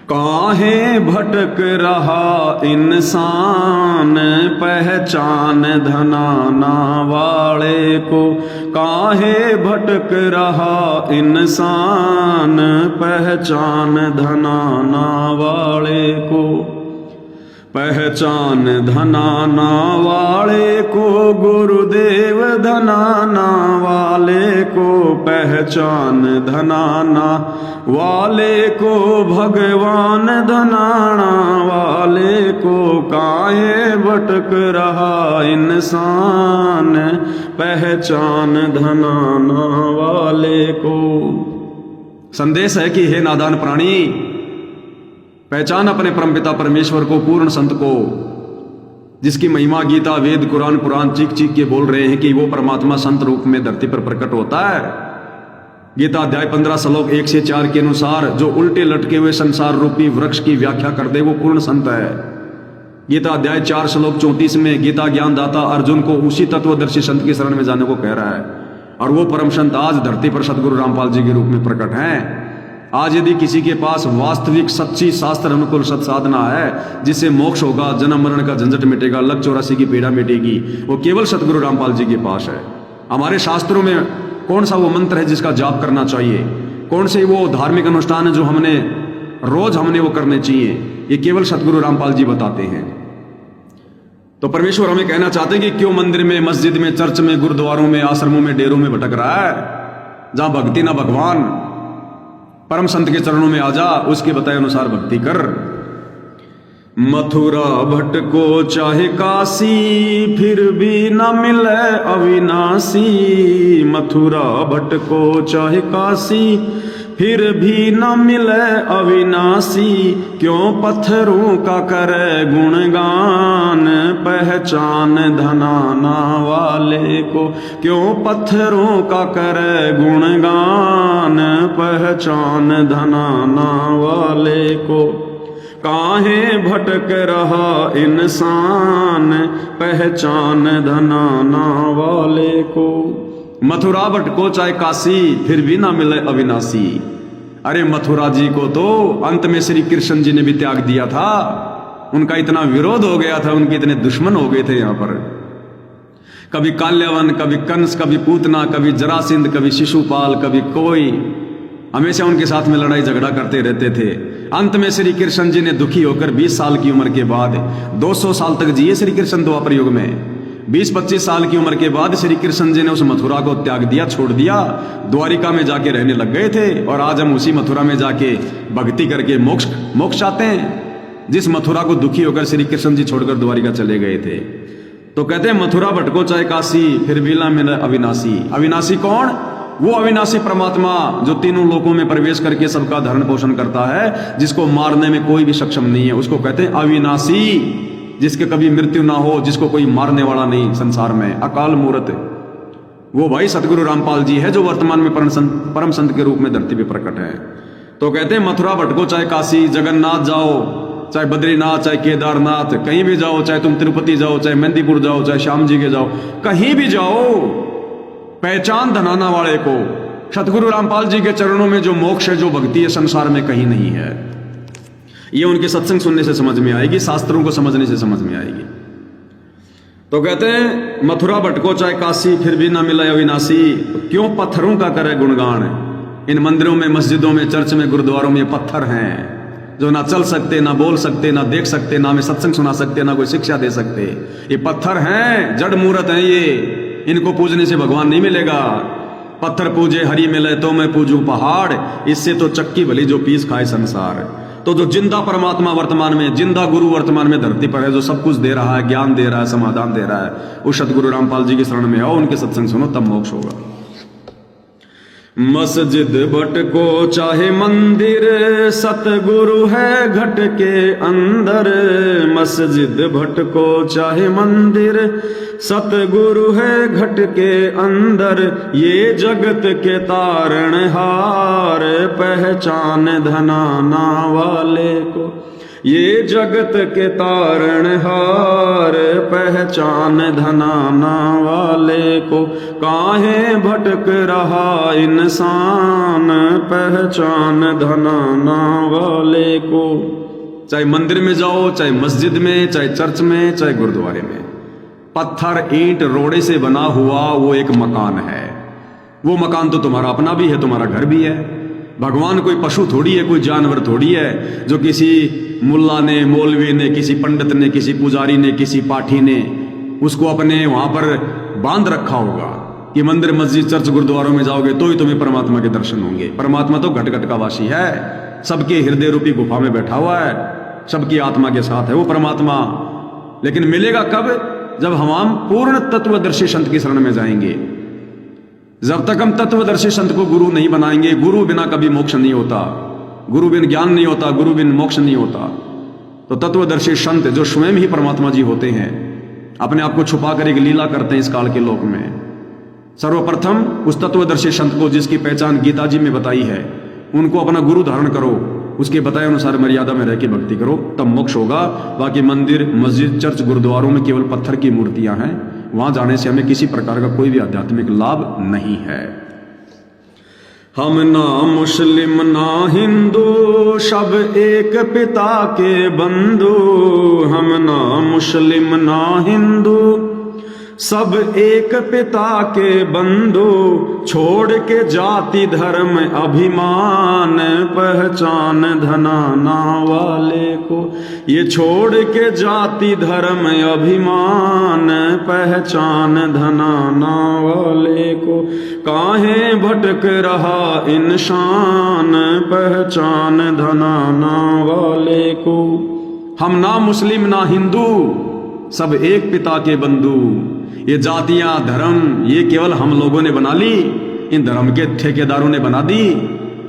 काहे भटक रहा इंसान पहचान धनाना वाले को। काहे भटक रहा इंसान पहचान धनाना वाले को। पहचान धनाना वाले को गुरुदेव धनाना वाले को। पहचान धनाना वाले को भगवान धनाना वाले को। काहे भटक रहा इंसान पहचान धनाना वाले को। संदेश है कि हे नादान प्राणी, पहचान अपने परमपिता परमेश्वर को, पूर्ण संत को, जिसकी महिमा गीता वेद कुरान पुराण चीख चीख के बोल रहे हैं कि वो परमात्मा संत रूप में धरती पर प्रकट होता है। गीता अध्याय 15 श्लोक 1 से 4 के अनुसार जो उल्टे लटके हुए संसार रूपी वृक्ष की व्याख्या कर दे वो पूर्ण संत है। गीता अध्याय 4 श्लोक 34 में गीता ज्ञानदाता अर्जुन को उसी तत्वदर्शी संत की शरण में जाने को कह रहा है, और वो परम संत आज धरती पर सदगुरु रामपाल जी के रूप में प्रकट हैं। आज यदि किसी के पास वास्तविक सच्ची शास्त्र अनुकूल सत्साधना है जिससे मोक्ष होगा, जन्म मरण का झंझट मिटेगा, लक 84 की पीड़ा मिटेगी, वो केवल सतगुरु रामपाल जी के पास है। हमारे शास्त्रों में कौन सा वो मंत्र है जिसका जाप करना चाहिए, कौन से वो धार्मिक अनुष्ठान है जो रोज हमने वो करने चाहिए, ये केवल सतगुरु रामपाल जी बताते हैं। तो परमेश्वर हमें कहना चाहते हैं कि क्यों मंदिर में, मस्जिद में, चर्च में, गुरुद्वारों में, आश्रमों में, डेरों में भटक रहा है, जहां भक्ति ना भगवान। परम संत के चरणों में आजा, उसके बताए अनुसार भक्ति कर। मथुरा भटको चाहे काशी, फिर भी न मिले अविनाशी। मथुरा भटको चाहे काशी, फिर भी न मिले अविनाशी। क्यों पत्थरों का करे गुणगान पहचान धनाना वाले को। क्यों पत्थरों का करे गुणगान पहचान धनाना वाले को। काहे भटक रहा इंसान पहचान धनाना वाले को। मथुरा भटको चाहे काशी, फिर भी ना मिले अविनाशी। अरे मथुरा जी को तो अंत में श्री कृष्ण जी ने भी त्याग दिया था। उनका इतना विरोध हो गया था, उनके इतने दुश्मन हो गए थे यहां पर। कभी काल्यावन, कभी कंस, कभी पूतना, कभी जरासिंध, कभी शिशुपाल, कभी कोई, हमेशा उनके साथ में लड़ाई झगड़ा करते रहते थे। अंत में श्री कृष्ण जी ने दुखी होकर 20 साल की उम्र के बाद 200 साल तक जिए श्री कृष्ण द्वापर युग में। 20-25 साल की उम्र के बाद श्री कृष्ण जी ने उस मथुरा को त्याग दिया, छोड़ दिया, द्वारिका में जाके रहने लग गए थे। और आज हम उसी मथुरा में जाके भक्ति करके मोक्ष चाहते हैं, जिस मथुरा को दुखी होकर श्री कृष्ण जी छोड़कर द्वारिका चले गए थे। तो कहते हैं मथुरा भटको चाहे काशी, फिर भी ना मिले अविनाशी। अविनाशी कौन? वो अविनाशी परमात्मा जो तीनों लोकों में प्रवेश करके सबका धरण पोषण करता है, जिसको मारने में कोई भी सक्षम नहीं है, उसको कहते हैं अविनाशी। जिसके कभी मृत्यु ना हो, जिसको कोई मारने वाला नहीं संसार में, अकाल मूर्त, वो भाई सतगुरु रामपाल जी है जो वर्तमान में परम संत के रूप में धरती पे प्रकट है। तो कहते हैं मथुरा भटको चाहे काशी, जगन्नाथ जाओ, चाहे बद्रीनाथ, चाहे केदारनाथ, कहीं भी जाओ, चाहे तुम तिरुपति जाओ, चाहे मेहंदीपुर जाओ, चाहे श्याम जी के जाओ, कहीं भी जाओ, पहचान धनाना वाले को। सतगुरु रामपाल जी के चरणों में जो मोक्ष है, जो भक्ति है, संसार में कहीं नहीं है। ये उनके सत्संग सुनने से समझ में आएगी, शास्त्रों को समझने से समझ में आएगी। तो कहते हैं मथुरा भटको चाहे काशी, फिर भी ना मिले अविनाशी। क्यों पत्थरों का करे गुणगान। इन मंदिरों में, मस्जिदों में, चर्च में, गुरुद्वारों में पत्थर हैं जो ना चल सकते, ना बोल सकते, ना देख सकते, ना हमें सत्संग सुना सकते, ना कोई शिक्षा दे सकते। ये पत्थर हैं, जड़ मूर्त हैं ये। इनको पूजने से भगवान नहीं मिलेगा। पत्थर पूजे हरि मिले तो मैं पूजू पहाड़, इससे तो चक्की भली जो पीस खाए संसार। तो जो जिंदा परमात्मा वर्तमान में, जिंदा गुरु वर्तमान में धरती पर है, जो सब कुछ दे रहा है, ज्ञान दे रहा है, समाधान दे रहा है, उस सतगुरु रामपाल जी की शरण में आओ, उनके सत्संग सुनो, तब मोक्ष होगा। मस्जिद भटको चाहे मंदिर, सतगुरु है घट के अंदर। मस्जिद भटको चाहे मंदिर, सतगुरु है घट के अंदर। ये जगत के तारणहार पहचान धनाना वाले को। ये जगत के तारणहार, पहचान धनाना वाले को। काहे भटक रहा इंसान, पहचान धनाना वाले को। चाहे मंदिर में जाओ, चाहे मस्जिद में, चाहे चर्च में, चाहे गुरुद्वारे में, पत्थर ईंट रोड़े से बना हुआ वो एक मकान है। वो मकान तो तुम्हारा अपना भी है, तुम्हारा घर भी है। भगवान कोई पशु थोड़ी है, कोई जानवर थोड़ी है जो किसी मुल्ला ने, मौलवी ने, किसी पंडित ने, किसी पुजारी ने, किसी पाठी ने उसको अपने वहां पर बांध रखा होगा कि मंदिर मस्जिद चर्च गुरुद्वारों में जाओगे तो ही तुम्हें परमात्मा के दर्शन होंगे। परमात्मा तो घट घट का वासी है, सबके हृदय रूपी गुफा में बैठा हुआ है, सबकी आत्मा के साथ है वो परमात्मा। लेकिन मिलेगा कब? जब हम पूर्ण तत्वदर्शी संत की शरण में जाएंगे। जब तक हम तत्वदर्शी संत को गुरु नहीं बनाएंगे, गुरु बिना कभी मोक्ष नहीं होता, गुरु बिन ज्ञान नहीं होता, गुरु बिन मोक्ष नहीं होता। तो तत्वदर्शी संत जो स्वयं ही परमात्मा जी होते हैं, अपने आप को छुपा कर एक लीला करते हैं इस काल के लोक में। सर्वप्रथम उस तत्वदर्शी संत को जिसकी पहचान गीता जी में बताई है, उनको अपना गुरु धारण करो, उसके बताए अनुसार मर्यादा में रह के भक्ति करो, तब मोक्ष होगा। बाकी मंदिर मस्जिद चर्च गुरुद्वारों में केवल पत्थर की मूर्तियां हैं, वहां जाने से हमें किसी प्रकार का कोई भी आध्यात्मिक लाभ नहीं है। हम ना मुस्लिम ना हिंदू, सब एक पिता के बंधु। हम ना मुस्लिम ना हिंदू, सब एक पिता के बंधु। छोड़ के जाति धर्म अभिमान, पहचान धनाना वाले को। ये छोड़ के जाति धर्म अभिमान, पहचान धनाना वाले को। काहे भटक रहा इंसान, पहचान धनाना वाले को। हम ना मुस्लिम ना हिंदू, सब एक पिता के बंधु। ये जातियां धर्म ये केवल हम लोगों ने बना ली, इन धर्म के ठेकेदारों ने बना दी।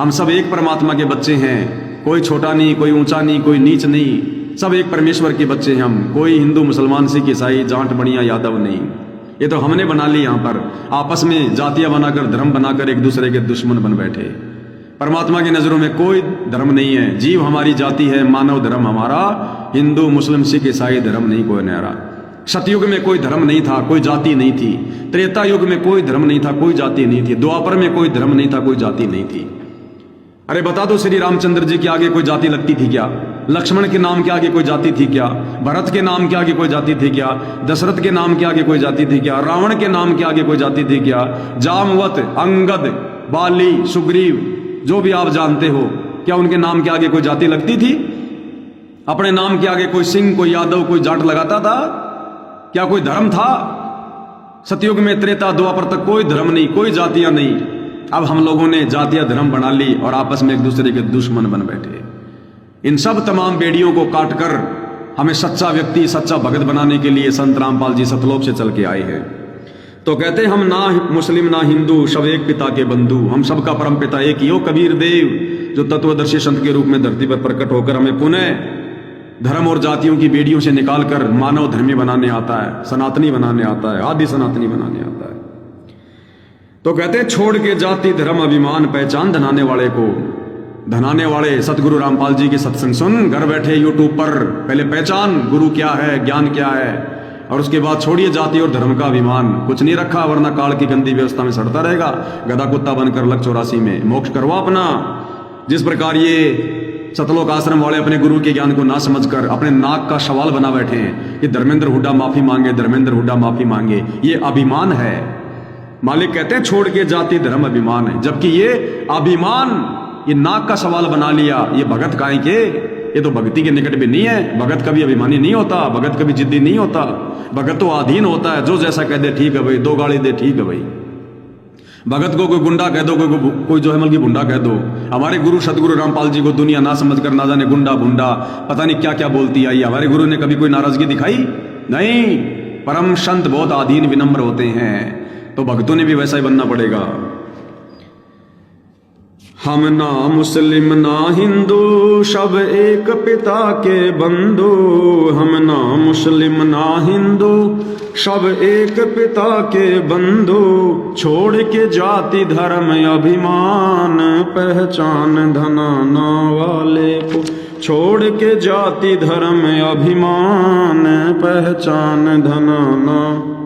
हम सब एक परमात्मा के बच्चे हैं, कोई छोटा नहीं, कोई ऊंचा नहीं, कोई नीच नहीं, सब एक परमेश्वर के बच्चे हैं हम। कोई हिंदू मुसलमान सिख ईसाई जाट बनिया यादव नहीं, ये तो हमने बना ली। यहाँ पर आपस में जातियां बनाकर धर्म बनाकर एक दूसरे के दुश्मन बन बैठे। परमात्मा की नजरों में कोई धर्म नहीं है। जीव हमारी जाति है, मानव धर्म हमारा, हिंदू मुस्लिम सिख ईसाई धर्म नहीं कोई न्यारा। सतयुग में कोई धर्म नहीं था, कोई जाति नहीं थी। त्रेता युग में कोई धर्म नहीं था, कोई जाति नहीं थी। द्वापर में कोई धर्म नहीं था, कोई जाति नहीं थी। अरे बता दो, श्री रामचंद्र जी के आगे कोई जाति लगती थी क्या? लक्ष्मण के नाम के आगे कोई जाति थी क्या? भरत के नाम के आगे कोई जाति थी क्या? दशरथ के नाम के आगे कोई जाति थी क्या? रावण के नाम के आगे कोई जाति थी क्या? जामवत, अंगद, बाली, सुग्रीव, जो भी आप जानते हो, क्या उनके नाम के आगे कोई जाति लगती थी? अपने नाम के आगे कोई सिंह, कोई यादव, कोई जाट लगाता था? क्या कोई धर्म था? सतयुग में त्रेता द्वापर तक कोई धर्म नहीं, कोई जातियां नहीं। अब हम लोगों ने जातियां धर्म बना ली और आपस में एक दूसरे के दुश्मन बन बैठे। इन सब तमाम बेड़ियों को काटकर हमें सच्चा व्यक्ति, सच्चा भगत बनाने के लिए संत रामपाल जी सतलोक से चल के आए हैं। तो कहते हम ना मुस्लिम ना हिंदू, सब एक पिता के बंधु। हम सबका परम पिता एक ही हो, कबीर देव, जो तत्वदर्शी संत के रूप में धरती पर प्रकट होकर हमें पुनः धर्म और जातियों की बेड़ियों से निकालकर मानव धर्मी बनाने आता है, सनातनी बनाने आता है, आदि सनातनी बनाने आता है। तो कहते हैं छोड़ के जाति धर्म अभिमान, पहचान धनाने वाले को। धनाने वाले सतगुरु रामपाल जी के सत्संग सुन, घर बैठे यूट्यूब पर पहले पहचान गुरु क्या है, ज्ञान क्या है, और उसके बाद छोड़िए जाति और धर्म का अभिमान। कुछ नहीं रखा, वरना काल की गंदी व्यवस्था में सड़ता रहेगा, गधा कुत्ता बनकर लग 84 में। मोक्ष करवा अपना। जिस प्रकार ये सतलोक आश्रम वाले अपने गुरु के ज्ञान को ना समझकर अपने नाक का सवाल बना बैठे हैं कि धर्मेंद्र हुड्डा माफी मांगे, धर्मेंद्र हुड्डा माफी मांगे, ये अभिमान है। मालिक कहते हैं छोड़ के जाति धर्म अभिमान है, जबकि ये अभिमान, ये नाक का सवाल बना लिया। ये भगत काहे के? ये तो भक्ति के निकट भी नहीं है। भगत कभी अभिमानी नहीं होता, भगत कभी जिद्दी नहीं होता। भगत तो अधीन होता है, जो जैसा कह दे ठीक है भाई, दो गाली दे ठीक है भाई। भगत को कोई गुंडा कह दो, कोई जो है मल की गुंडा कह दो। हमारे गुरु सतगुरु रामपाल जी को दुनिया ना समझकर ना जाने गुंडा भुंडा पता नहीं क्या क्या बोलती आई। हमारे गुरु ने कभी कोई नाराजगी दिखाई नहीं। परम संत बहुत आधीन विनम्र होते हैं, तो भक्तों ने भी वैसा ही बनना पड़ेगा। हम ना मुस्लिम ना हिंदू, सब एक पिता के बंधु। हम ना मुस्लिम ना हिंदू, सब एक पिता के बंधु। छोड़ के जाति धर्म अभिमान, पहचान धनाना वाले को। छोड़ के जाति धर्म अभिमान, पहचान धन न